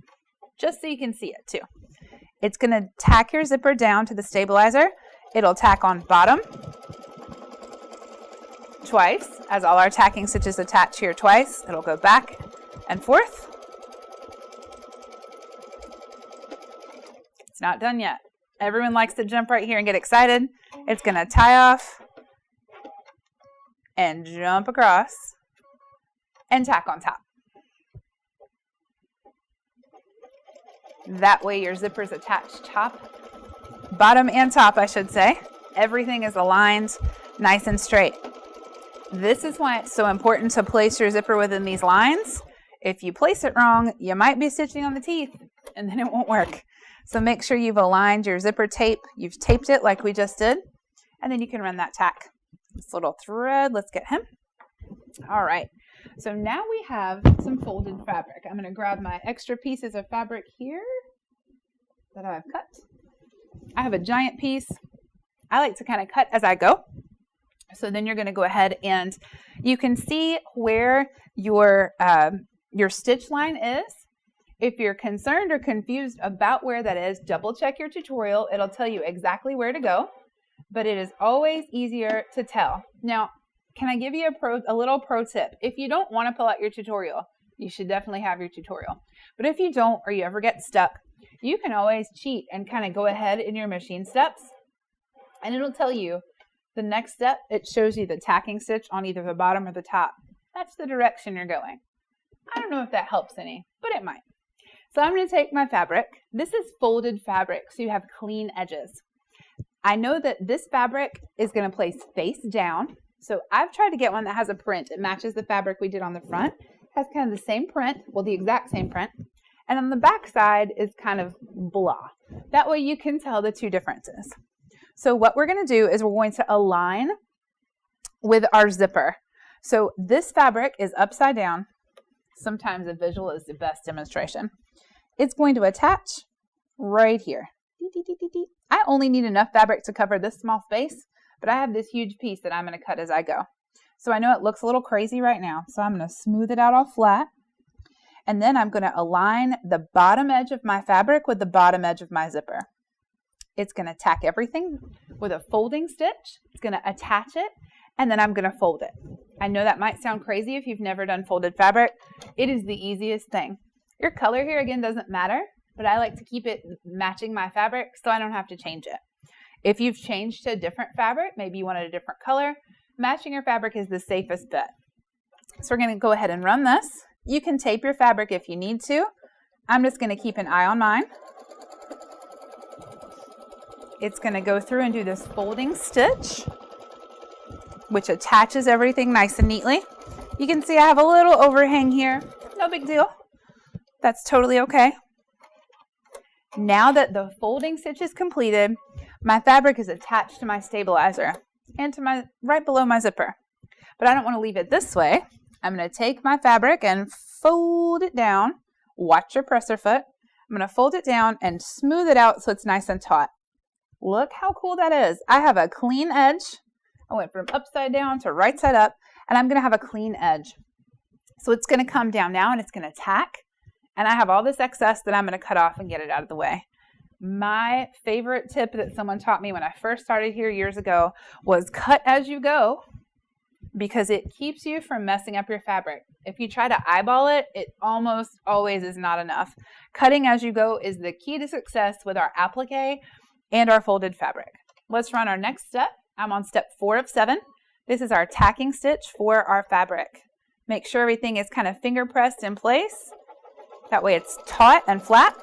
just so you can see it too. It's going to tack your zipper down to the stabilizer. It'll tack on bottom twice, as all our tacking stitches attach here twice. It'll go back and forth. It's not done yet. Everyone likes to jump right here and get excited. It's going to tie off and jump across and tack on top. That way your zipper's attached bottom and top, I should say. Everything is aligned nice and straight. This is why it's so important to place your zipper within these lines. If you place it wrong, you might be stitching on the teeth and then it won't work. So make sure you've aligned your zipper tape. You've taped it like we just did, and then you can run that tack. This little thread, let's get him. All right, so now we have some folded fabric. I'm gonna grab my extra pieces of fabric here that I've cut. I have a giant piece. I like to kind of cut as I go. So then you're gonna go ahead and you can see where your stitch line is. If you're concerned or confused about where that is, double check your tutorial. It'll tell you exactly where to go, but it is always easier to tell. Now, can I give you a little pro tip? If you don't want to pull out your tutorial, you should definitely have your tutorial. But if you don't, or you ever get stuck, you can always cheat and kind of go ahead in your machine steps, and it'll tell you the next step. It shows you the tacking stitch on either the bottom or the top. That's the direction you're going. I don't know if that helps any, but it might. So I'm going to take my fabric. This is folded fabric, so you have clean edges. I know that this fabric is going to place face down, so I've tried to get one that has a print. It matches the fabric we did on the front. It has kind of the same print, well, the exact same print. And on the back side is kind of blah. That way you can tell the two differences. So what we're going to do is we're going to align with our zipper. So this fabric is upside down. Sometimes a visual is the best demonstration. It's going to attach right here. I only need enough fabric to cover this small space, but I have this huge piece that I'm going to cut as I go. So I know it looks a little crazy right now, so I'm going to smooth it out all flat. And then I'm going to align the bottom edge of my fabric with the bottom edge of my zipper. It's going to tack everything with a folding stitch. It's going to attach it, and then I'm going to fold it. I know that might sound crazy if you've never done folded fabric. It is the easiest thing. Your color here, again, doesn't matter, but I like to keep it matching my fabric so I don't have to change it. If you've changed to a different fabric, maybe you wanted a different color, matching your fabric is the safest bet. So we're going to go ahead and run this. You can tape your fabric if you need to. I'm just going to keep an eye on mine. It's going to go through and do this folding stitch, which attaches everything nice and neatly. You can see I have a little overhang here. No big deal. That's totally okay. Now that the folding stitch is completed, my fabric is attached to my stabilizer and to right below my zipper. But I don't want to leave it this way. I'm going to take my fabric and fold it down. Watch your presser foot. I'm going to fold it down and smooth it out so it's nice and taut. Look how cool that is. I have a clean edge. I went from upside down to right side up, and I'm going to have a clean edge. So it's going to come down now and it's going to tack. And I have all this excess that I'm going to cut off and get it out of the way. My favorite tip that someone taught me when I first started here years ago was cut as you go, because it keeps you from messing up your fabric. If you try to eyeball it, it almost always is not enough. Cutting as you go is the key to success with our applique and our folded fabric. Let's run our next step. I'm on step 4 of 7. This is our tacking stitch for our fabric. Make sure everything is kind of finger pressed in place. That way it's taut and flat.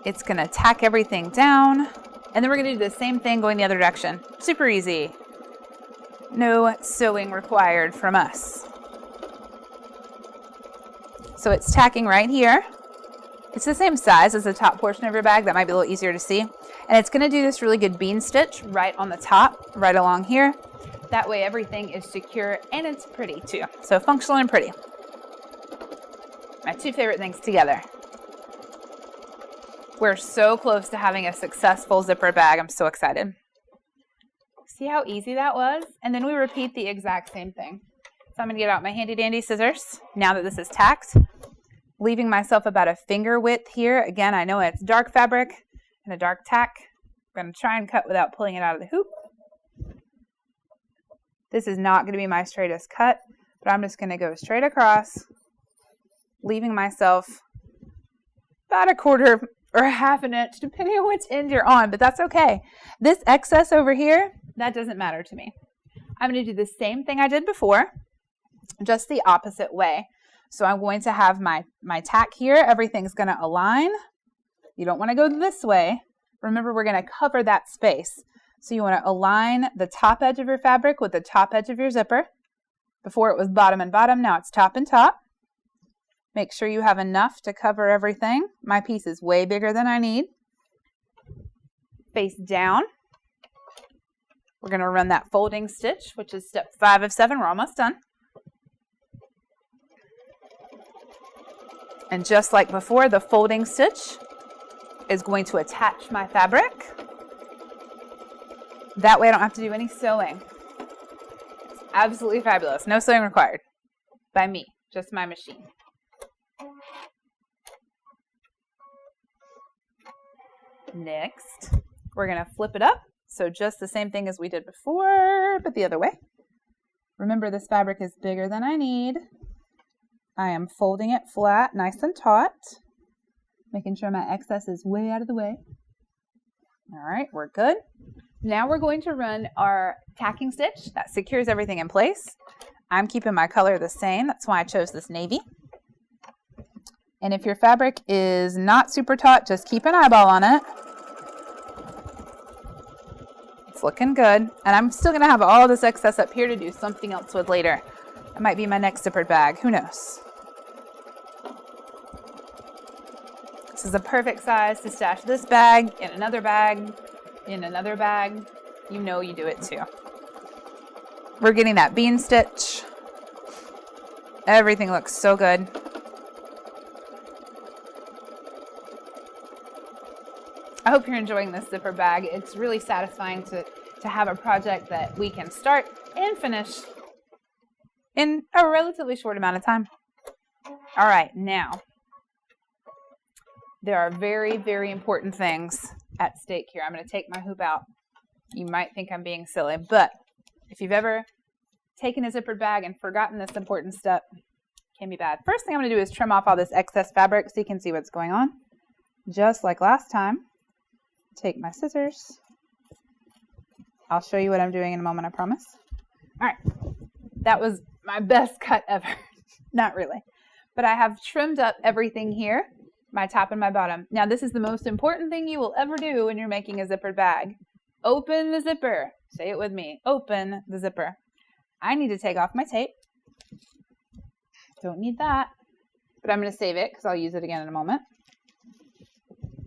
It's going to tack everything down. And then we're going to do the same thing going the other direction. Super easy. No sewing required from us. So it's tacking right here. It's the same size as the top portion of your bag. That might be a little easier to see. And it's going to do this really good bean stitch right on the top, right along here. That way everything is secure and it's pretty too. So functional and pretty. My two favorite things together. We're so close to having a successful zipper bag. I'm so excited. See how easy that was? And then we repeat the exact same thing. So I'm going to get out my handy dandy scissors now that this is tacked, leaving myself about a finger width here. Again, I know it's dark fabric and a dark tack. I'm going to try and cut without pulling it out of the hoop. This is not going to be my straightest cut, but I'm just going to go straight across, leaving myself about a quarter or a half an inch, depending on which end you're on, but that's okay. This excess over here, that doesn't matter to me. I'm going to do the same thing I did before, just the opposite way. So I'm going to have my tack here. Everything's going to align. You don't want to go this way. Remember, we're going to cover that space. So you want to align the top edge of your fabric with the top edge of your zipper. Before it was bottom and bottom, now it's top and top. Make sure you have enough to cover everything. My piece is way bigger than I need. Face down. We're going to run that folding stitch, which is step 5 of 7. We're almost done. And just like before, the folding stitch is going to attach my fabric. That way I don't have to do any sewing. It's absolutely fabulous. No sewing required by me, just my machine. Next, we're going to flip it up. So just the same thing as we did before, but the other way. Remember, this fabric is bigger than I need. I am folding it flat, nice and taut, making sure my excess is way out of the way. All right, we're good. Now we're going to run our tacking stitch that secures everything in place. I'm keeping my color the same. That's why I chose this navy. And if your fabric is not super taut, just keep an eyeball on it. It's looking good. And I'm still going to have all this excess up here to do something else with later. It might be my next zippered bag. Who knows? This is a perfect size to stash this bag in another bag, in another bag. You know you do it too. We're getting that bean stitch. Everything looks so good. I hope you're enjoying this zipper bag. It's really satisfying to have a project that we can start and finish in a relatively short amount of time. All right, now, there are very, very important things at stake here. I'm going to take my hoop out. You might think I'm being silly, but if you've ever taken a zippered bag and forgotten this important step, it can be bad. First thing I'm going to do is trim off all this excess fabric so you can see what's going on. Just like last time, take my scissors. I'll show you what I'm doing in a moment, I promise. All right, that was my best cut ever. Not really, but I have trimmed up everything here, my top and my bottom. Now this is the most important thing you will ever do when you're making a zippered bag. Open the zipper. Say it with me. Open the zipper. I need to take off my tape. Don't need that, but I'm going to save it because I'll use it again in a moment.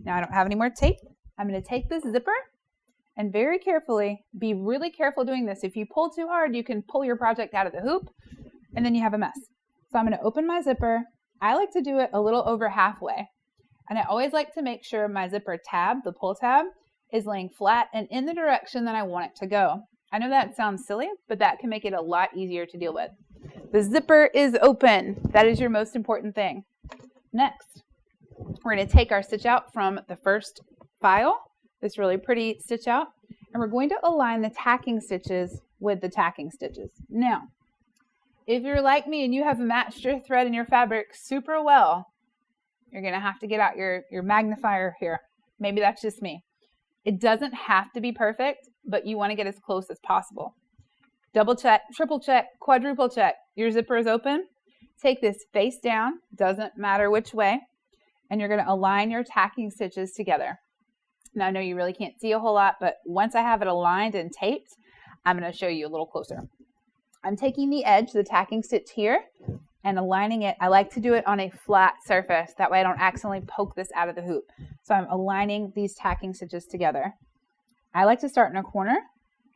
Now I don't have any more tape. I'm going to take this zipper and very carefully, be really careful doing this. If you pull too hard, you can pull your project out of the hoop and then you have a mess. So I'm going to open my zipper. I like to do it a little over halfway. And I always like to make sure my zipper tab, the pull tab, is laying flat and in the direction that I want it to go. I know that sounds silly, but that can make it a lot easier to deal with. The zipper is open. That is your most important thing. Next, we're going to take our stitch out from the first file, this really pretty stitch out, and we're going to align the tacking stitches with the tacking stitches. Now, if you're like me and you have matched your thread and your fabric super well, you're going to have to get out your magnifier here. Maybe that's just me. It doesn't have to be perfect, but you want to get as close as possible. Double check, triple check, quadruple check. Your zipper is open. Take this face down, doesn't matter which way, and you're going to align your tacking stitches together. Now I know you really can't see a whole lot, but once I have it aligned and taped, I'm going to show you a little closer. I'm taking the edge, the tacking stitch here, and aligning it. I like to do it on a flat surface. That way I don't accidentally poke this out of the hoop. So I'm aligning these tacking stitches together. I like to start in a corner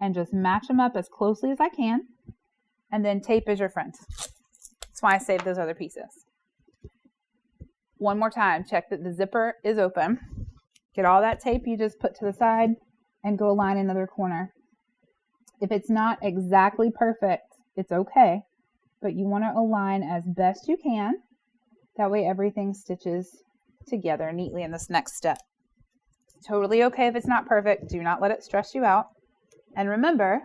and just match them up as closely as I can. And then tape is your friend. That's why I saved those other pieces. One more time, check that the zipper is open. Get all that tape you just put to the side and go align another corner. If it's not exactly perfect, it's okay, but you want to align as best you can. That way everything stitches together neatly in this next step. Totally okay if it's not perfect. Do not let it stress you out. And remember,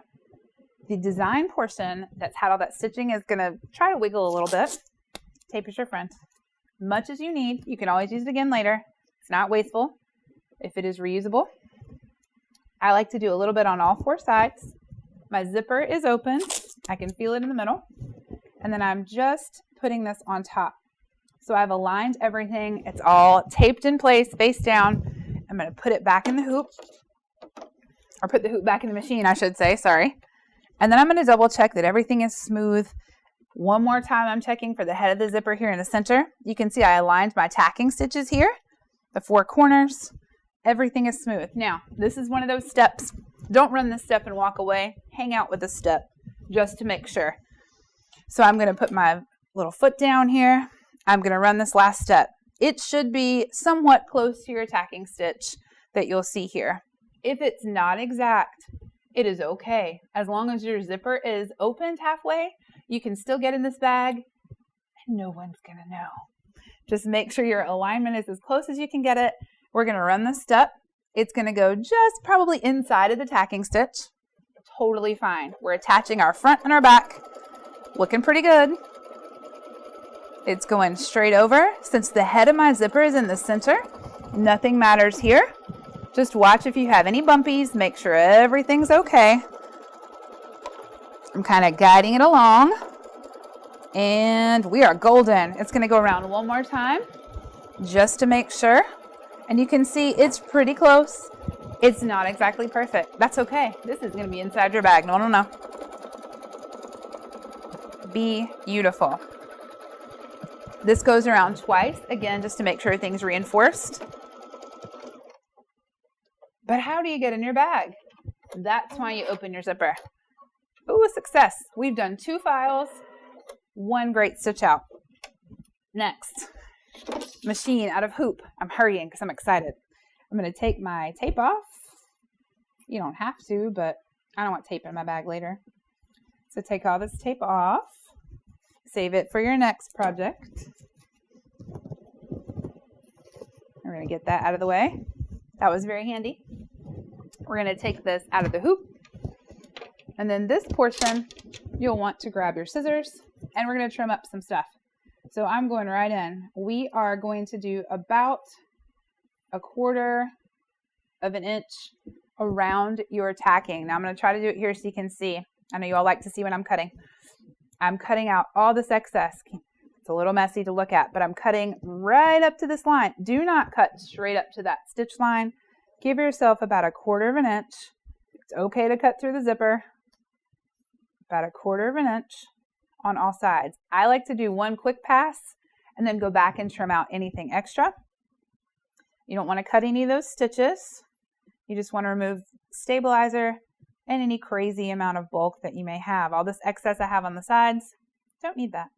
the design portion that's had all that stitching is going to try to wiggle a little bit. Tape is your friend. Much as you need. You can always use it again later. It's not wasteful if it is reusable. I like to do a little bit on all four sides. My zipper is open. I can feel it in the middle. And then I'm just putting this on top. So I've aligned everything. It's all taped in place, face down. I'm going to put it back in the hoop. Or put the hoop back in the machine, I should say. Sorry. And then I'm going to double check that everything is smooth. One more time, I'm checking for the head of the zipper here in the center. You can see I aligned my tacking stitches here, the four corners. Everything is smooth. Now, this is one of those steps. Don't run this step and walk away. Hang out with this step just to make sure. So I'm going to put my little foot down here. I'm going to run this last step. It should be somewhat close to your tacking stitch that you'll see here. If it's not exact, it is okay. As long as your zipper is opened halfway, you can still get in this bag and no one's going to know. Just make sure your alignment is as close as you can get it. We're going to run this step. It's going to go just probably inside of the tacking stitch. Totally fine. We're attaching our front and our back. Looking pretty good. It's going straight over. Since the head of my zipper is in the center, nothing matters here. Just watch if you have any bumpies. Make sure everything's okay. I'm kind of guiding it along. And we are golden. It's going to go around one more time just to make sure. And you can see it's pretty close. It's not exactly perfect. That's okay. This is going to be inside your bag. No. Beautiful. This goes around twice, again, just to make sure everything's reinforced. But how do you get in your bag? That's why you open your zipper. Ooh, success. We've done 2 files, 1 great stitch out. Next, machine out of hoop. I'm hurrying because I'm excited. I'm going to take my tape off. You don't have to, but I don't want tape in my bag later. So take all this tape off. Save it for your next project. We're going to get that out of the way. That was very handy. We're going to take this out of the hoop. And then this portion, you'll want to grab your scissors and we're going to trim up some stuff. So I'm going right in. We are going to do about 1/4 of an inch around your tacking. Now I'm going to try to do it here so you can see. I know you all like to see when I'm cutting. I'm cutting out all this excess. It's a little messy to look at, but I'm cutting right up to this line. Do not cut straight up to that stitch line. Give yourself about 1/4 of an inch. It's okay to cut through the zipper. About 1/4 of an inch on all sides. I like to do one quick pass and then go back and trim out anything extra. You don't want to cut any of those stitches. You just want to remove stabilizer and any crazy amount of bulk that you may have. All this excess I have on the sides, don't need that.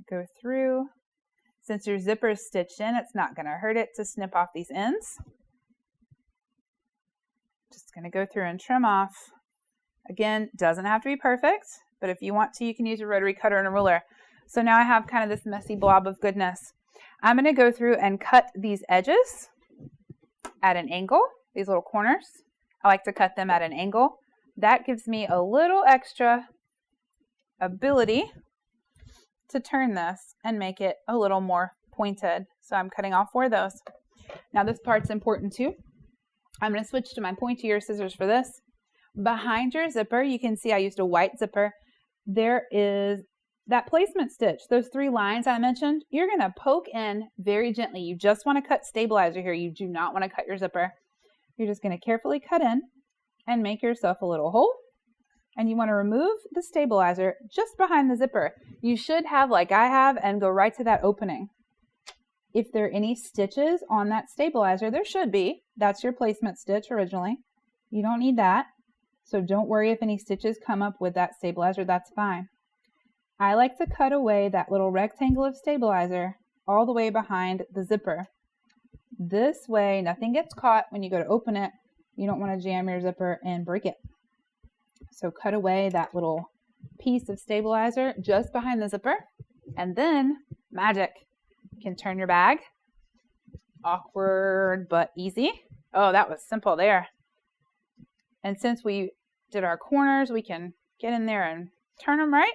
Go through. Since your zipper is stitched in, it's not going to hurt it to snip off these ends. Just going to go through and trim off. Again, doesn't have to be perfect, but if you want to, you can use a rotary cutter and a ruler. So now I have kind of this messy blob of goodness. I'm going to go through and cut these edges at an angle, these little corners. I like to cut them at an angle. That gives me a little extra ability to turn this and make it a little more pointed. So I'm cutting off 4 of those. Now this part's important too. I'm going to switch to my pointier scissors for this. Behind your zipper, you can see I used a white zipper. There is that placement stitch. Those 3 lines I mentioned, you're going to poke in very gently. You just want to cut stabilizer here. You do not want to cut your zipper. You're just going to carefully cut in and make yourself a little hole. And you want to remove the stabilizer just behind the zipper. You should have, like I have, and go right to that opening. If there are any stitches on that stabilizer, there should be. That's your placement stitch originally. You don't need that. So don't worry if any stitches come up with that stabilizer, that's fine. I like to cut away that little rectangle of stabilizer all the way behind the zipper. This way nothing gets caught when you go to open it. You don't want to jam your zipper and break it. So cut away that little piece of stabilizer just behind the zipper, and then magic. You can turn your bag. Awkward but easy. Oh, that was simple there. And since we did our corners, we can get in there and turn them right.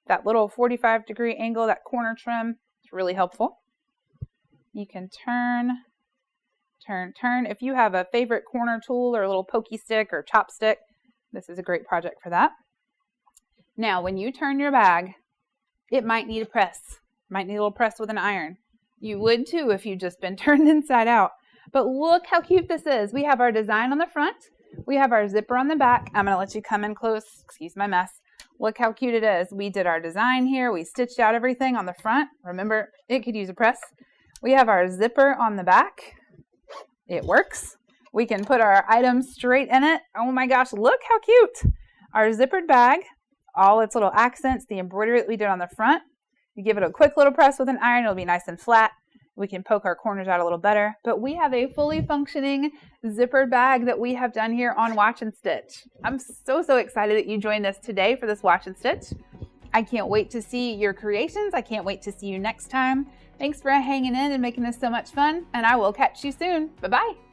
That little 45-degree angle, that corner trim, is really helpful. You can turn, turn, turn. If you have a favorite corner tool or a little pokey stick or chopstick, this is a great project for that. Now, when you turn your bag, it might need a press. Might need a little press with an iron. You would too if you'd just been turned inside out. But look how cute this is. We have our design on the front. We have our zipper on the back. I'm going to let you come in close. Excuse my mess. Look how cute it is. We did our design here. We stitched out everything on the front. Remember, it could use a press. We have our zipper on the back. It works. We can put our items straight in it. Oh my gosh, look how cute. Our zippered bag, all its little accents, the embroidery that we did on the front. You give it a quick little press with an iron, it'll be nice and flat. We can poke our corners out a little better. But we have a fully functioning zippered bag that we have done here on Watch and Stitch. I'm so excited that you joined us today for this Watch and Stitch. I can't wait to see your creations. I can't wait to see you next time. Thanks for hanging in and making this so much fun, and I will catch you soon. Bye-bye.